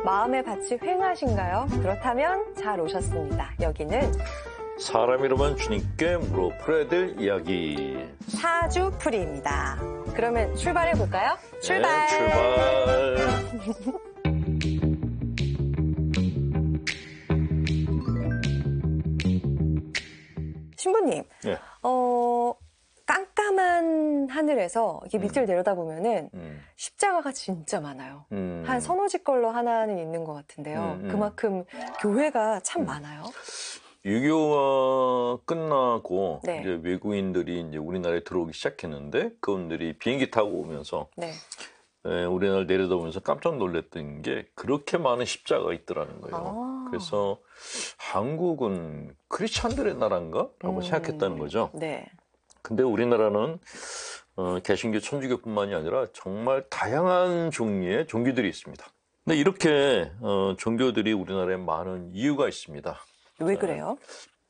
마음의 밭이 휑하신가요? 그렇다면 잘 오셨습니다. 여기는 사람이라면 주님께 물어풀어야 될 이야기. 사주풀이입니다. 그러면 출발해 볼까요? 출발! 네, 출발! 신부님, 네. 깜깜한 하늘에서 이렇게 밑을 내려다보면은 십자가가 진짜 많아요. 한 서너 집 걸로 하나는 있는 것 같은데요. 그만큼 교회가 참 많아요. 유교가 끝나고 네. 이제 외국인들이 이제 우리나라에 들어오기 시작했는데 그분들이 비행기 타고 오면서 네. 우리나라를 내려다보면서 깜짝 놀랐던 게 그렇게 많은 십자가가 있더라는 거예요. 그래서 한국은 크리스찬들의 나라인가? 라고 생각했다는 거죠. 네. 근데 우리나라는 개신교, 천주교뿐만이 아니라 정말 다양한 종류의 종교들이 있습니다. 근데 이렇게 종교들이 우리나라에 많은 이유가 있습니다. 왜 그래요?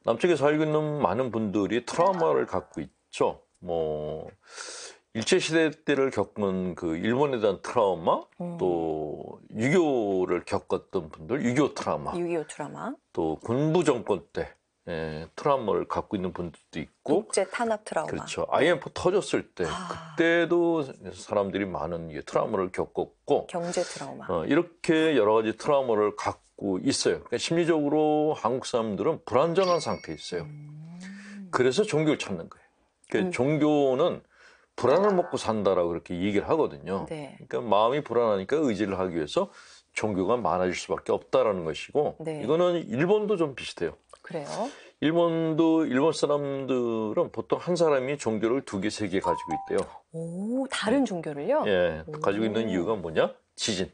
남쪽에 살고 있는 많은 분들이 트라우마를 갖고 있죠. 뭐 일제시대 때를 겪은 그 일본에 대한 트라우마, 또 유교를 겪었던 분들, 유교 트라우마, 6.25 트라우마, 또 군부 정권 때 트라우마를 갖고 있는 분들도 있고, 국제 탄압 트라우마. 그렇죠. IMF 터졌을 때 그때도 사람들이 많은 트라우마를 겪었고, 경제 트라우마. 이렇게 여러 가지 트라우마를 갖고 있어요. 그러니까 심리적으로 한국 사람들은 불안정한 상태에 있어요. 그래서 종교를 찾는 거예요. 그러니까 종교는 불안을 먹고 산다라고 그렇게 얘기를 하거든요. 네. 그러니까 마음이 불안하니까 의지를 하기 위해서 종교가 많아질 수밖에 없다라는 것이고, 네. 이거는 일본도 좀 비슷해요. 그래요? 일본 사람들은 보통 한 사람이 종교를 2개, 3개 가지고 있대요. 오, 다른 종교를요? 예, 가지고 있는 이유가 뭐냐? 지진.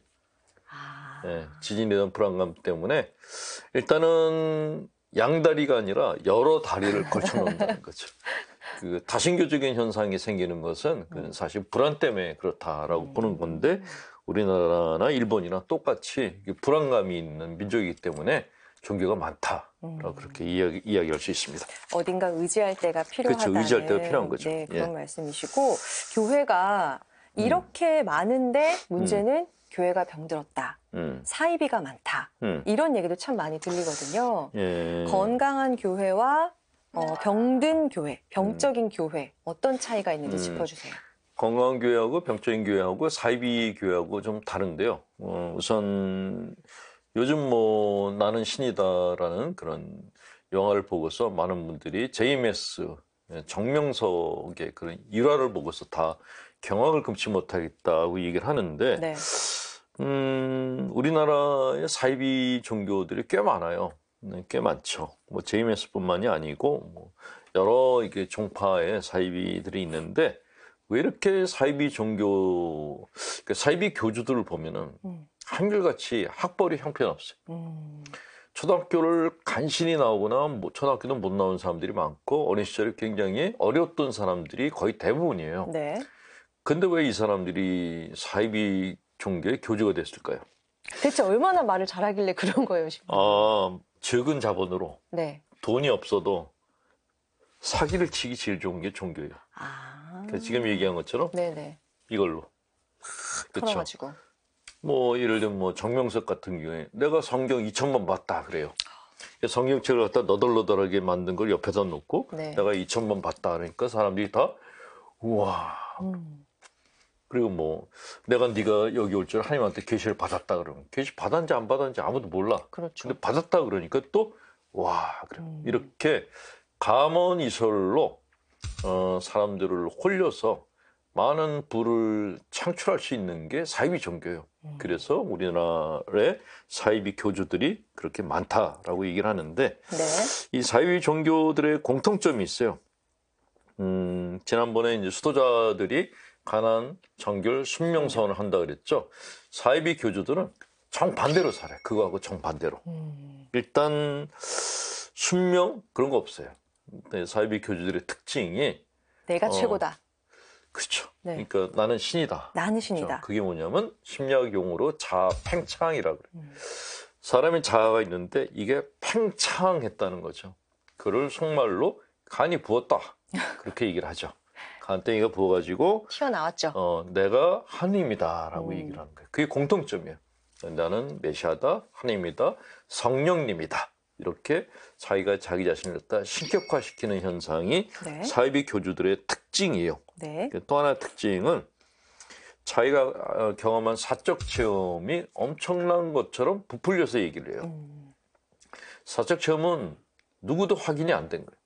예, 지진에 대한 불안감 때문에 일단은 양다리가 아니라 여러 다리를 걸쳐놓는다는 거죠. 그 다신교적인 현상이 생기는 것은 사실 불안 때문에 그렇다라고 보는 건데, 우리나라나 일본이나 똑같이 불안감이 있는 민족이기 때문에 종교가 많다라고 그렇게 이야기할 수 있습니다. 어딘가 의지할 때가 필요하다는. 그렇죠. 의지할 때가 필요한 거죠. 네, 그런 말씀이시고, 교회가 이렇게 많은데 문제는 교회가 병들었다. 사이비가 많다. 이런 얘기도 참 많이 들리거든요. 예. 건강한 교회와 병든 교회, 병적인 교회, 어떤 차이가 있는지 짚어주세요. 건강한 교회하고 병적인 교회하고 사이비 교회하고 좀 다른데요. 우선 요즘 뭐 나는 신이다라는 그런 영화를 보고서 많은 분들이 JMS 정명석의 그런 일화를 보고서 다 경악을 금치 못하겠다고 얘기를 하는데, 네. 우리나라의 사이비 종교들이 꽤 많아요. 꽤 많죠. 뭐 JMS뿐만이 아니고 뭐 여러 이게 종파의 사이비들이 있는데, 왜 이렇게 사이비 종교, 그러니까 사이비 교주들을 보면은 한결같이 학벌이 형편없어요. 초등학교를 간신히 나오거나 뭐 초등학교도 못 나온 사람들이 많고, 어린 시절에 굉장히 어려웠던 사람들이 거의 대부분이에요. 네. 근데 왜 이 사람들이 사이비 종교의 교주가 됐을까요? 대체 얼마나 말을 잘하길래 그런 거예요, 신부님? 적은 자본으로 네. 돈이 없어도 사기를 치기 제일 좋은 게 종교예요. 그러니까 지금 얘기한 것처럼 네네. 이걸로. 그렇죠. 털어가지고. 뭐 예를 들면 뭐 정명석 같은 경우에 내가 성경 2,000번 봤다 그래요. 성경책을 갖다 너덜너덜하게 만든 걸 옆에다 놓고 네. 내가 2,000번 봤다 그러니까 사람들이 다 우와. 그리고 뭐 내가 네가 여기 올 줄 하나님한테 계시를 받았다 그러면 계시 받았는지 안 받았는지 아무도 몰라. 그렇죠. 근데 받았다 그러니까 또 와 그래. 이렇게 감언이설로 사람들을 홀려서 많은 부를 창출할 수 있는 게 사이비 종교예요. 그래서 우리나라의 사이비 교주들이 그렇게 많다라고 얘기를 하는데, 네. 이 사이비 종교들의 공통점이 있어요. 지난번에 이제 수도자들이 가난, 정결, 순명선을 한다 그랬죠. 사이비 교주들은 정반대로 살아요. 그거하고 정반대로. 일단 순명 그런 거 없어요. 사이비 교주들의 특징이 내가 최고다. 그렇죠. 네. 그러니까 나는 신이다. 나는 신이다. 그렇죠? 그게 뭐냐면 심리학 용어로 자아 팽창이라고 그래요. 사람의 자아가 있는데 이게 팽창했다는 거죠. 그를 속말로 간이 부었다. 그렇게 얘기를 하죠. 간땡이가 부어가지고 튀어나왔죠. 내가 하느님이다라고 얘기를 하는 거예요. 그게 공통점이에요. 나는 메시아다, 하나님이다, 성령님이다. 이렇게 자기가 자기 자신을 갖다 신격화시키는 현상이 네. 사이비 교주들의 특징이에요. 네. 또 하나의 특징은 자기가 경험한 사적 체험이 엄청난 것처럼 부풀려서 얘기를 해요. 사적 체험은 누구도 확인이 안 된 거예요.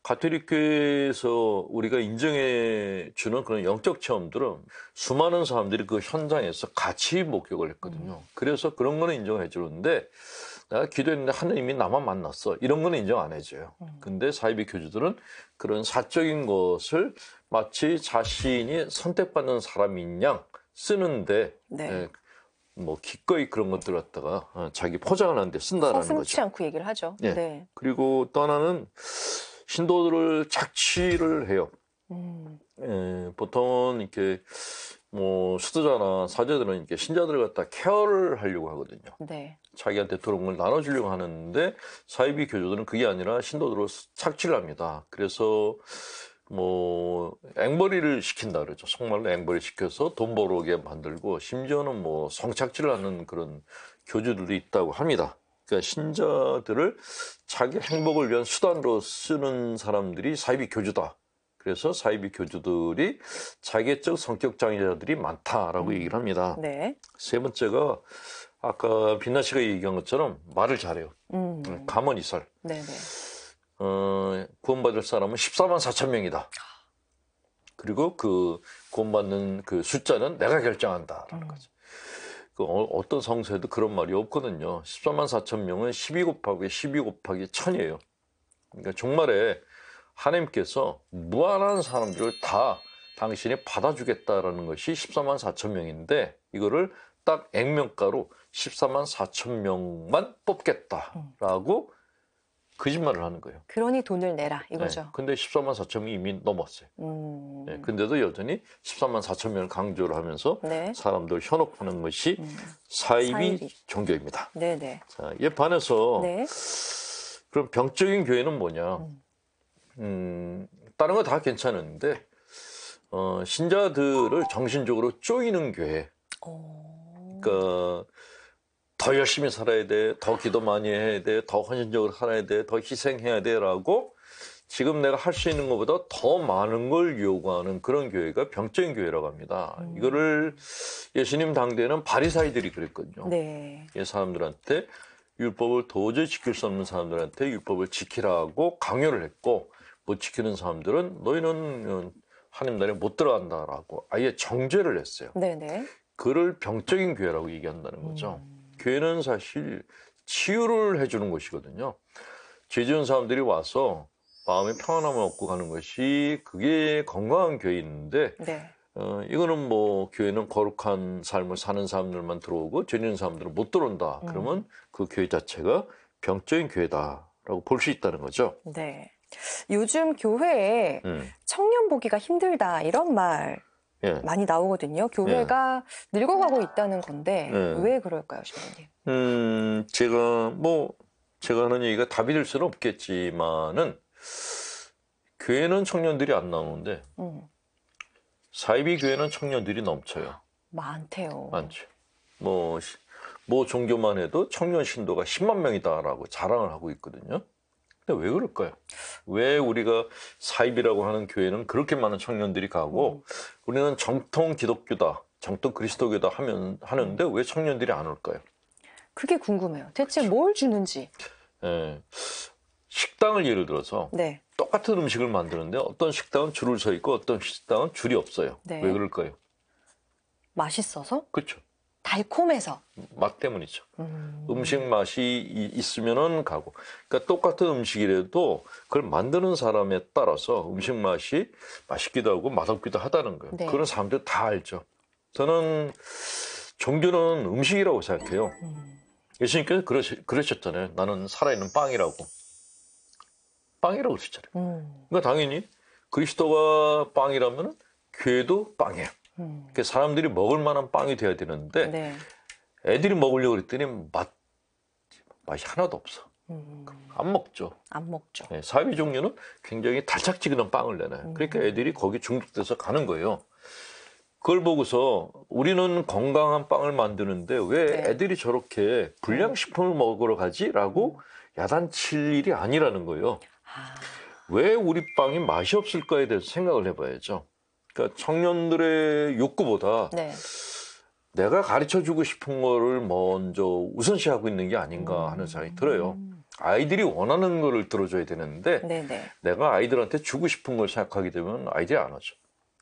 가톨릭교회에서 우리가 인정해 주는 그런 영적 체험들은 수많은 사람들이 그 현장에서 같이 목격을 했거든요. 그래서 그런 거는 인정해 주는데 내가 기도했는데 하느님이 나만 만났어. 이런 거는 인정 안 해줘요. 근데 사이비 교주들은 그런 사적인 것을 마치 자신이 선택받는 사람인 양 쓰는데 네. 뭐 기꺼이 그런 것들 갖다가 자기 포장을 하는데 쓴다라는 거죠. 서슴지 않고 얘기를 하죠. 네. 네. 그리고 또 하나는 신도들을 착취를 해요. 보통은 이렇게 뭐 수도자나 사제들은 이렇게 신자들을 갖다 케어를 하려고 하거든요. 네. 자기한테 들어온 걸 나눠주려고 하는데 사이비 교주들은 그게 아니라 신도들을 착취를 합니다. 그래서 뭐 앵벌이를 시킨다 그러죠. 속말로 앵벌이 시켜서 돈 벌어오게 만들고 심지어는 뭐 성착취를 하는 그런 교주들도 있다고 합니다. 그러니까 신자들을 자기 행복을 위한 수단으로 쓰는 사람들이 사이비 교주다. 그래서 사이비 교주들이 자기적 성격 장애자들이 많다라고 얘기를 합니다. 네. 세 번째가 아까 빛나 씨가 얘기한 것처럼 말을 잘해요. 가문이설. 네네. 구원받을 사람은 14만 4천 명이다. 그리고 그 구원받는 그 숫자는 내가 결정한다라는 거죠. 그 어떤 성서에도 그런 말이 없거든요. 14만 4천 명은 12 곱하기 12 곱하기 1000이에요. 그러니까 종말에 하나님께서 무한한 사람들을 다 당신이 받아주겠다라는 것이 14만 4천 명인데 이거를 딱 액면가로 14만 4천 명만 뽑겠다라고 거짓말을 하는 거예요. 그러니 돈을 내라 이거죠. 네, 근데 14만 4천 명이 이미 넘었어요. 네, 근데도 여전히 14만 4천 명을 강조를 하면서 네. 사람들 현혹하는 것이 사이비 종교입니다. 네네. 자, 이에 반해서 네. 그럼 병적인 교회는 뭐냐? 다른 거 다 괜찮은데 신자들을 정신적으로 쪼이는 교회. 그러니까 더 열심히 살아야 돼, 더 기도 많이 해야 돼, 더 헌신적으로 살아야 돼, 더 희생해야 돼라고 지금 내가 할 수 있는 것보다 더 많은 걸 요구하는 그런 교회가 병적인 교회라고 합니다. 이거를 예수님 당대에는 바리사이들이 그랬거든요. 네. 이 사람들한테 율법을 도저히 지킬 수 없는 사람들한테 율법을 지키라고 강요를 했고 못 지키는 사람들은 너희는 하나님 나라에 못 들어간다라고 아예 정죄를 했어요. 네네. 그를 병적인 교회라고 얘기한다는 거죠. 교회는 사실 치유를 해주는 곳이거든요. 죄 지은 사람들이 와서 마음의 평안함을 얻고 가는 것이 그게 건강한 교회인데 네. 이거는 뭐 교회는 거룩한 삶을 사는 사람들만 들어오고 죄 지은 사람들은 못 들어온다. 그러면 그 교회 자체가 병적인 교회다라고 볼 수 있다는 거죠. 네. 요즘 교회에 청년 보기가 힘들다 이런 말 예. 많이 나오거든요. 교회가 늙어가고 있다는 건데 왜 그럴까요, 신부님? 제가 하는 얘기가 답이 될 수는 없겠지만은 교회는 청년들이 안 나오는데 사이비 교회는 청년들이 넘쳐요. 많대요. 많죠. 뭐 종교만 해도 청년 신도가 10만 명이다라고 자랑을 하고 있거든요. 근데 왜 그럴까요? 왜 우리가 사입이라고 하는 교회는 그렇게 많은 청년들이 가고 우리는 정통 기독교다, 정통 그리스도교다 하는데 왜 청년들이 안 올까요? 그게 궁금해요. 대체 뭘 주는지. 예, 식당을 예를 들어서 네. 똑같은 음식을 만드는데 어떤 식당은 줄을 서 있고 어떤 식당은 줄이 없어요. 네. 왜 그럴까요? 맛있어서? 그렇죠. 달콤해서. 맛 때문이죠. 음식 맛이 있으면은 가고. 그러니까 똑같은 음식이라도 그걸 만드는 사람에 따라서 음식 맛이 맛있기도 하고 맛없기도 하다는 거예요. 네. 그런 사람들 다 알죠. 저는 종교는 음식이라고 생각해요. 예수님께서 그러셨잖아요. 나는 살아있는 빵이라고. 빵이라고 그러셨잖아요. 그러니까 당연히 그리스도가 빵이라면 교회도 빵이에요. 그러니까 사람들이 먹을 만한 빵이 돼야 되는데 네. 애들이 먹으려고 그랬더니 맛이 하나도 없어. 안 먹죠. 안 먹죠. 네, 사이비 종류는 굉장히 달짝지근한 빵을 내놔요. 그러니까 애들이 거기 중독돼서 가는 거예요. 그걸 보고서 우리는 건강한 빵을 만드는데 왜 네. 애들이 저렇게 불량식품을 먹으러 가지라고 야단칠 일이 아니라는 거예요. 왜 우리 빵이 맛이 없을까에 대해서 생각을 해봐야죠. 그러니까 청년들의 욕구보다 네. 내가 가르쳐주고 싶은 거를 먼저 우선시하고 있는 게 아닌가 하는 생각이 들어요. 아이들이 원하는 거를 들어줘야 되는데 네네. 내가 아이들한테 주고 싶은 걸 생각하게 되면 아이들이 안 하죠.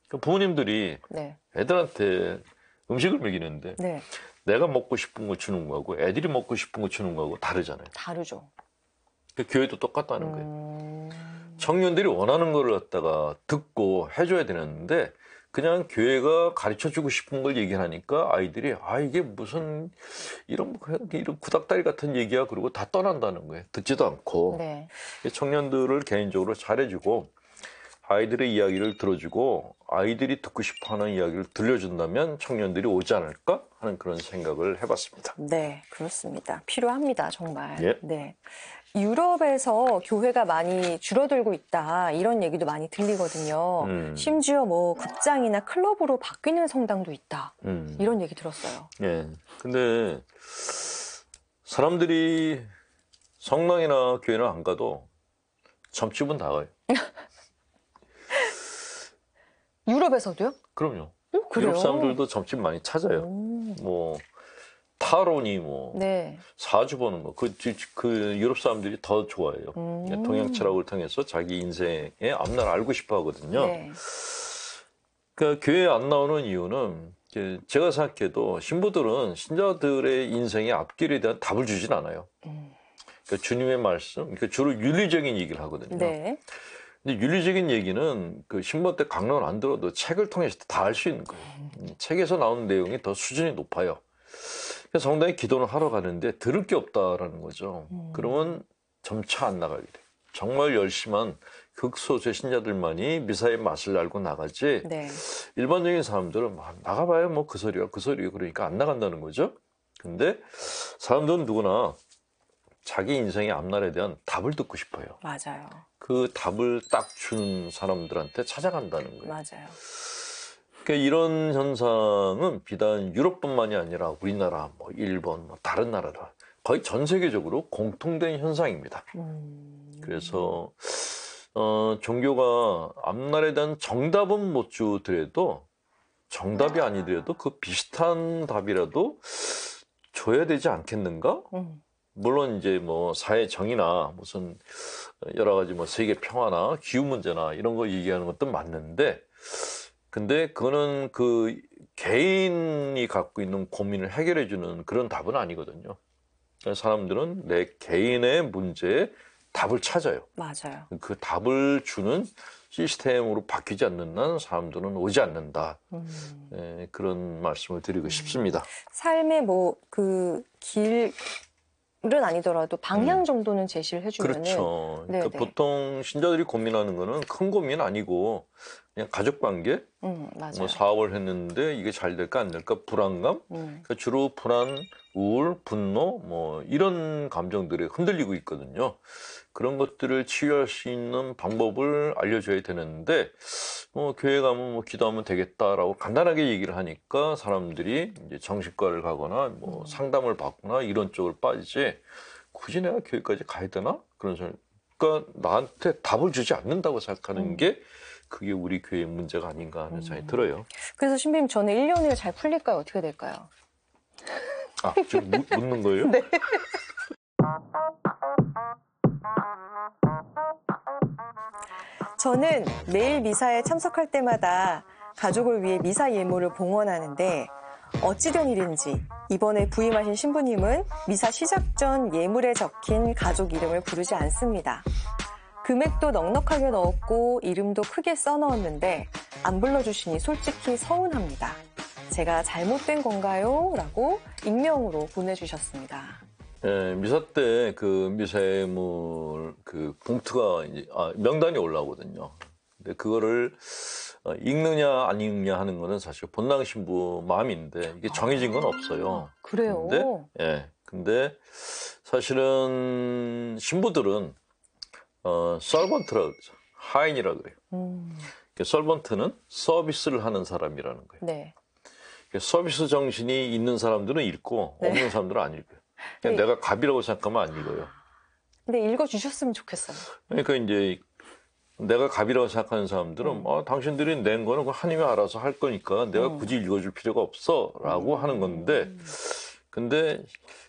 그러니까 부모님들이 네. 애들한테 음식을 먹이는데 네. 내가 먹고 싶은 거 주는 거하고 애들이 먹고 싶은 거 주는 거하고 다르잖아요. 다르죠. 그러니까 교회도 똑같다는 거예요. 청년들이 원하는 거를 갖다가 듣고 해줘야 되는데 그냥 교회가 가르쳐주고 싶은 걸 얘기하니까 아이들이 이게 무슨 이런 구닥다리 같은 얘기야 그러고 다 떠난다는 거예요. 듣지도 않고. 네. 청년들을 개인적으로 잘해주고 아이들의 이야기를 들어주고 아이들이 듣고 싶어하는 이야기를 들려준다면 청년들이 오지 않을까 하는 그런 생각을 해봤습니다. 네, 그렇습니다. 필요합니다, 정말. 예. 네. 유럽에서 교회가 많이 줄어들고 있다 이런 얘기도 많이 들리거든요. 심지어 뭐 극장이나 클럽으로 바뀌는 성당도 있다 이런 얘기 들었어요. 예. 근데 사람들이 성당이나 교회는 안 가도 점집은 나가요. 유럽에서도요? 그럼요. 그래요? 유럽 사람들도 점집 많이 찾아요. 뭐 타로니 네. 사주 보는 거. 그 유럽 사람들이 더 좋아해요. 동양 철학을 통해서 자기 인생의 앞날 알고 싶어 하거든요. 네. 그러니까 교회에 안 나오는 이유는 제가 생각해도 신부들은 신자들의 인생의 앞길에 대한 답을 주진 않아요. 그러니까 주님의 말씀, 그러니까 주로 윤리적인 얘기를 하거든요. 네. 근데 윤리적인 얘기는 그 신부 때 강론 안 들어도 책을 통해서 다 알 수 있는 거예요. 책에서 나오는 내용이 더 수준이 높아요. 그래서 성당에 기도를 하러 가는데 들을 게 없다라는 거죠. 그러면 점차 안 나가게 돼요. 정말 열심한 극소수의 신자들만이 미사의 맛을 알고 나가지 네. 일반적인 사람들은 나가봐야 뭐 그 소리야 그러니까 안 나간다는 거죠. 근데 사람들은 누구나 자기 인생의 앞날에 대한 답을 듣고 싶어요. 맞아요. 그 답을 딱 주는 사람들한테 찾아간다는 거예요. 맞아요. 그러니까 이런 현상은 비단 유럽뿐만이 아니라 우리나라, 뭐 일본, 뭐 다른 나라들 거의 전 세계적으로 공통된 현상입니다. 그래서 종교가 앞날에 대한 정답은 못 주더라도 정답이 아니더라도 그 비슷한 답이라도 줘야 되지 않겠는가? 물론 이제 뭐 사회 정의나 무슨 여러 가지 뭐 세계 평화나 기후 문제나 이런 거 얘기하는 것도 맞는데 근데 그거는 그 개인이 갖고 있는 고민을 해결해 주는 그런 답은 아니거든요. 사람들은 내 개인의 문제에 답을 찾아요. 맞아요. 그 답을 주는 시스템으로 바뀌지 않는 한 사람들은 오지 않는다. 그런 말씀을 드리고 싶습니다. 삶의 뭐 그 길은 아니더라도 방향 정도는 제시를 해주면은 그렇죠. 그러니까 보통 신자들이 고민하는 거는 큰 고민 아니고 그냥 가족 관계, 맞아요. 뭐 사업을 했는데 이게 잘 될까 안 될까 불안감, 그러니까 주로 불안, 우울, 분노 뭐 이런 감정들에 흔들리고 있거든요. 그런 것들을 치유할 수 있는 방법을 알려줘야 되는데 교회 가면 뭐 기도하면 되겠다라고 간단하게 얘기를 하니까 사람들이 이제 정신과를 가거나 뭐 상담을 받거나 이런 쪽을 빠지지 굳이 내가 교회까지 가야 되나? 그런 생각. 그러니까 나한테 답을 주지 않는다고 생각하는 게 그게 우리 교회의 문제가 아닌가 하는 생각이 들어요. 그래서 신부님 저는 1년 후에 잘 풀릴까요? 어떻게 될까요? 지금 묻는 거예요? 네. 저는 매일 미사에 참석할 때마다 가족을 위해 미사 예물을 봉헌하는데 어찌된 일인지 이번에 부임하신 신부님은 미사 시작 전 예물에 적힌 가족 이름을 부르지 않습니다. 금액도 넉넉하게 넣었고 이름도 크게 써넣었는데 안 불러주시니 솔직히 서운합니다. 제가 잘못된 건가요? 라고 익명으로 보내주셨습니다. 네, 미사 때 그 미사 예물 그 봉투가 이제 명단이 올라오거든요. 근데 그거를 읽느냐 안 읽느냐 하는 거는 사실 본당 신부 마음인데 이게 정해진 건 없어요. 그래요? 근데 사실은 신부들은 서번트라고 그러죠. 하인이라고 그래요. 서번트는 서비스를 하는 사람이라는 거예요. 네. 서비스 정신이 있는 사람들은 읽고 네. 없는 사람들은 안 읽어요. 그냥 네. 내가 갑이라고 생각하면 안 읽어요. 근데 읽어주셨으면 좋겠어요. 그러니까 이제 내가 갑이라고 생각하는 사람들은 당신들이 낸 거는 하나님이 알아서 할 거니까 내가 굳이 읽어줄 필요가 없어라고 하는 건데, 근데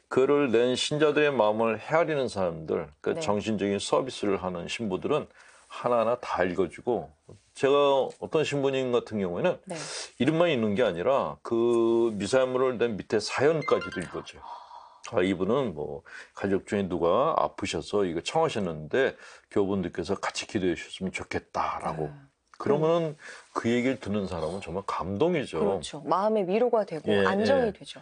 그를 낸 신자들의 마음을 헤아리는 사람들, 그 네. 정신적인 서비스를 하는 신부들은 하나하나 다 읽어주고, 제가 어떤 신부님 같은 경우에는 네. 이름만 읽는 게 아니라 그 미사물을 낸 밑에 사연까지도 읽어줘요. 이분은 뭐 가족 중에 누가 아프셔서 이거 청하셨는데 교우분들께서 같이 기도해 주셨으면 좋겠다라고. 그러면은 그 얘기를 듣는 사람은 정말 감동이죠. 그렇죠. 마음의 위로가 되고 예, 안정이 예. 되죠.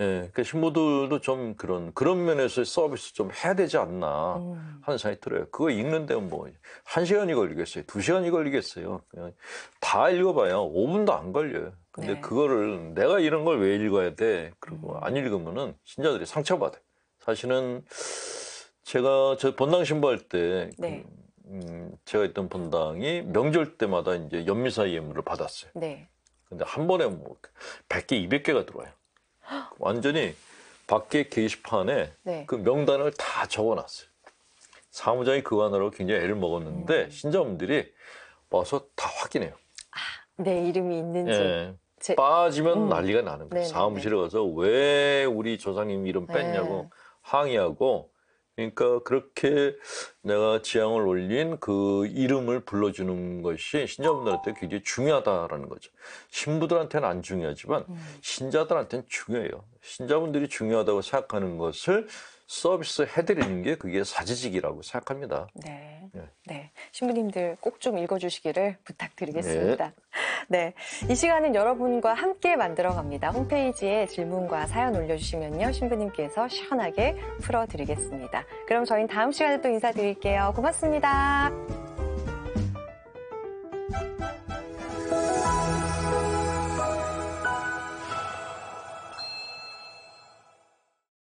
예, 그러니까 신부들도 좀 그런 면에서의 서비스 좀 해야 되지 않나 하는 생각이 들어요. 그거 읽는데 뭐 1시간이 걸리겠어요? 2시간이 걸리겠어요? 그냥 다 읽어봐야 5분도 안 걸려요. 근데 네. 그거를 내가 이런 걸 왜 읽어야 돼? 그리고 안 읽으면은 신자들이 상처받아요. 사실은 제가 저 본당 신부할 때 네. 제가 있던 본당이 명절 때마다 이제 연미사 예물을 받았어요. 네. 근데 한 번에 뭐 100개, 200개가 들어와요. 완전히 밖에 게시판에 네. 그 명단을 다 적어놨어요. 사무장이 그거 하느라고 굉장히 애를 먹었는데 신자분들이 와서 다 확인해요. 내 이름이 있는지. 예. 제- 빠지면 난리가 나는 거예요. 네네네. 사무실에 가서 왜 우리 조상님 이름 뺐냐고 네. 항의하고, 그러니까 그렇게 내가 지향을 올린 그 이름을 불러주는 것이 신자분들한테 굉장히 중요하다라는 거죠. 신부들한테는 안 중요하지만 신자들한테는 중요해요. 신자분들이 중요하다고 생각하는 것을 서비스 해드리는 게 그게 사지직이라고 생각합니다. 네. 네. 네. 신부님들 꼭 좀 읽어주시기를 부탁드리겠습니다. 네. 이 시간은 여러분과 함께 만들어갑니다. 홈페이지에 질문과 사연 올려주시면요. 신부님께서 시원하게 풀어드리겠습니다. 그럼 저희는 다음 시간에 또 인사드릴게요. 고맙습니다.